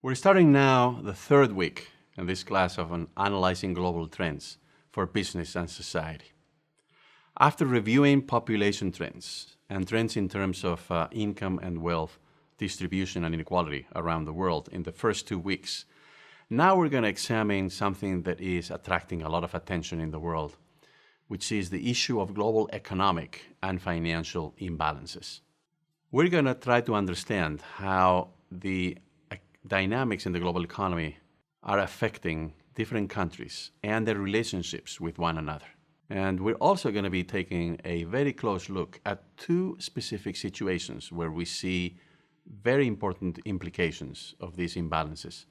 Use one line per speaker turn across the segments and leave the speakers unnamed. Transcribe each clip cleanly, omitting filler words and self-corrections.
We're starting now the third week in this class of analyzing global trends for business and society. After reviewing population trends and trends in terms of income and wealth distribution and inequality around the world in the first 2 weeks, now we're going to examine something that is attracting a lot of attention in the world, which is the issue of global economic and financial imbalances. We're going to try to understand how the dynamics in the global economy are affecting different countries and their relationships with one another. And we're also going to be taking a very close look at two specific situations where we see very important implications of these imbalances.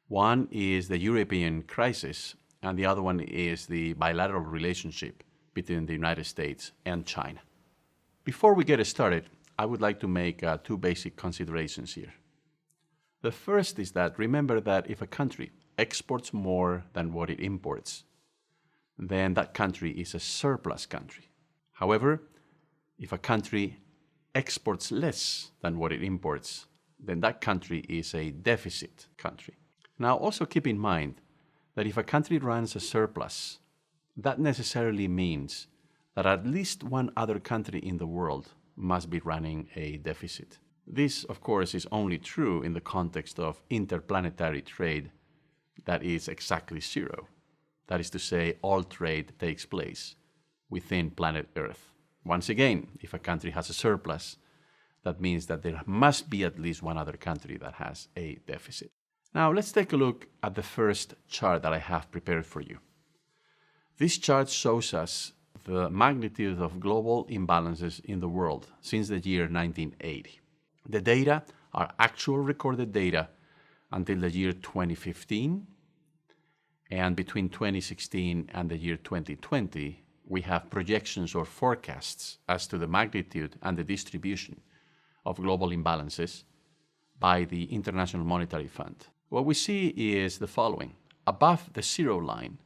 One is the European crisis, and the other one is the bilateral relationship between the United States and China. Before we get started, I would like to make two basic considerations here. The first is that remember that if a country exports more than what it imports, then that country is a surplus country. However, if a country exports less than what it imports, then that country is a deficit country. Now, also keep in mind that if a country runs a surplus, that necessarily means that at least one other country in the world must be running a deficit. This, of course, is only true in the context of interplanetary trade that is exactly zero. That is to say, all trade takes place within planet Earth. Once again, if a country has a surplus, that means that there must be at least one other country that has a deficit. Now, let's take a look at the first chart that I have prepared for you. This chart shows us the magnitude of global imbalances in the world since the year 1980. The data are actual recorded data until the year 2015, and between 2016 and the year 2020, we have projections or forecasts as to the magnitude and the distribution of global imbalances by the International Monetary Fund. What we see is the following. Above the zero line,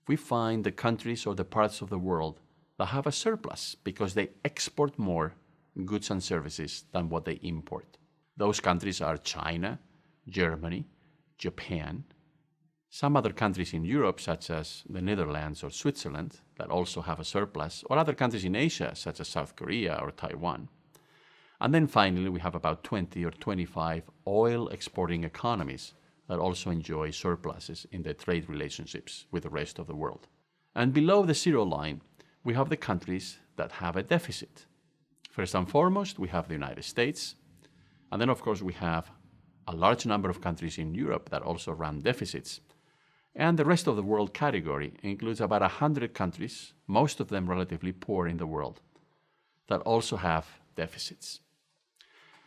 we find the countries or the parts of the world that have a surplus because they export more goods and services than what they import. Those countries are China, Germany, Japan, some other countries in Europe, such as the Netherlands or Switzerland, that also have a surplus, or other countries in Asia, such as South Korea or Taiwan. And then finally, we have about 20 or 25 oil exporting economies that also enjoy surpluses in their trade relationships with the rest of the world. And below the zero line, we have the countries that have a deficit. First and foremost, we have the United States. And then, of course, we have a large number of countries in Europe that also run deficits. And the rest of the world category includes about 100 countries, most of them relatively poor in the world, that also have deficits.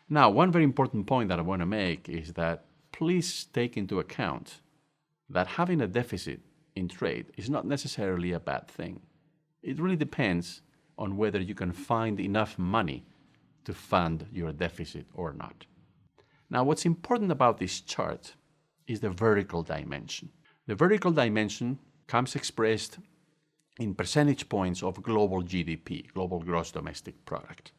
Now, one very important point that I want to make is that please take into account that having a deficit in trade is not necessarily a bad thing. It really depends on whether you can find enough money to fund your deficit or not. Now, what's important about this chart is the vertical dimension. The vertical dimension comes expressed in percentage points of global GDP, global gross domestic product.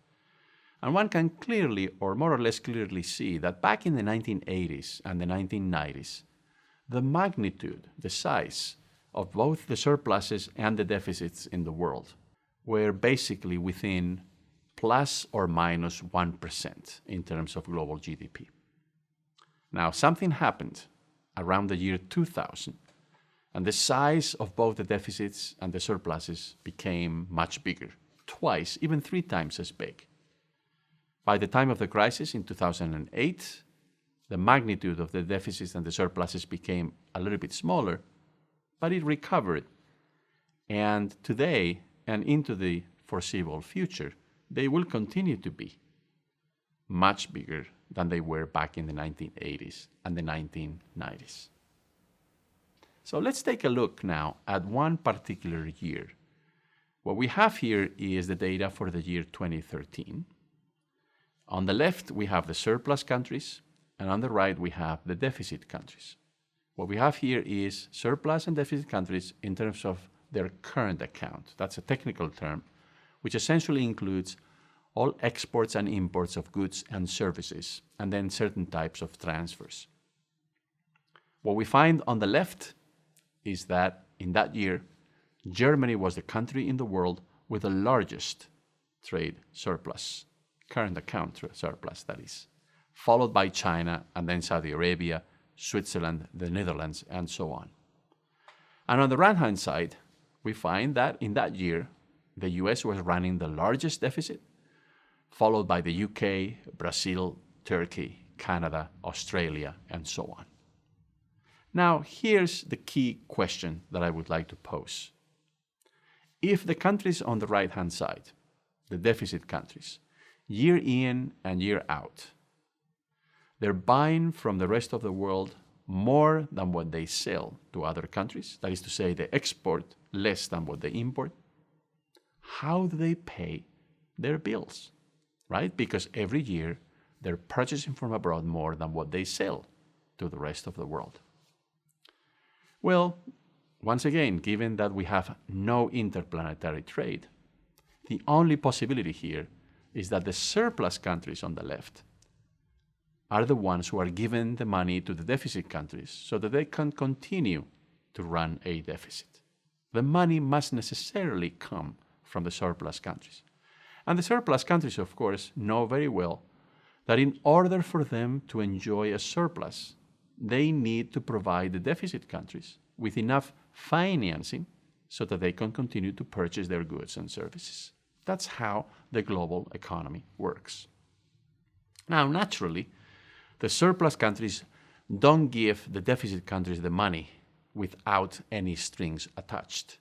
And one can clearly, or more or less clearly, see that back in the 1980s and the 1990s, the magnitude, the size of both the surpluses and the deficits in the world were basically within plus or minus 1% in terms of global GDP. Now, something happened around the year 2000, and the size of both the deficits and the surpluses became much bigger, twice, even 3 times as big. By the time of the crisis in 2008, the magnitude of the deficits and the surpluses became a little bit smaller, but it recovered. And today, and into the foreseeable future, they will continue to be much bigger than they were back in the 1980s and the 1990s. So let's take a look now at one particular year. What we have here is the data for the year 2013. On the left, we have the surplus countries, and on the right, we have the deficit countries. What we have here is surplus and deficit countries in terms of their current account. That's a technical term, which essentially includes all exports and imports of goods and services, and then certain types of transfers. What we find on the left is that in that year, Germany was the country in the world with the largest trade surplus, current account surplus, that is, followed by China and then Saudi Arabia, Switzerland, the Netherlands, and so on. And on the right-hand side, we find that in that year, the US was running the largest deficit, followed by the UK, Brazil, Turkey, Canada, Australia, and so on. Now, here's the key question that I would like to pose. If the countries on the right-hand side, the deficit countries, year in and year out, they're buying from the rest of the world more than what they sell to other countries, that is to say, they export less than what they import, how do they pay their bills, right? Because every year they're purchasing from abroad more than what they sell to the rest of the world. Well, once again, given that we have no interplanetary trade, the only possibility here is that the surplus countries on the left are the ones who are giving the money to the deficit countries so that they can continue to run a deficit. The money must necessarily come from the surplus countries. And the surplus countries, of course, know very well that in order for them to enjoy a surplus, they need to provide the deficit countries with enough financing so that they can continue to purchase their goods and services. That's how the global economy works. Now, naturally, the surplus countries don't give the deficit countries the money without any strings attached.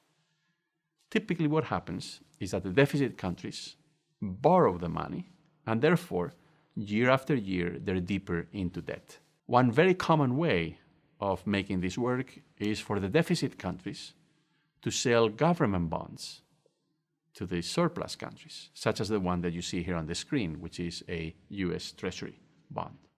Typically what happens is that the deficit countries borrow the money, and therefore, year after year, they're deeper into debt. One very common way of making this work is for the deficit countries to sell government bonds to the surplus countries, such as the one that you see here on the screen, which is a US Treasury bond.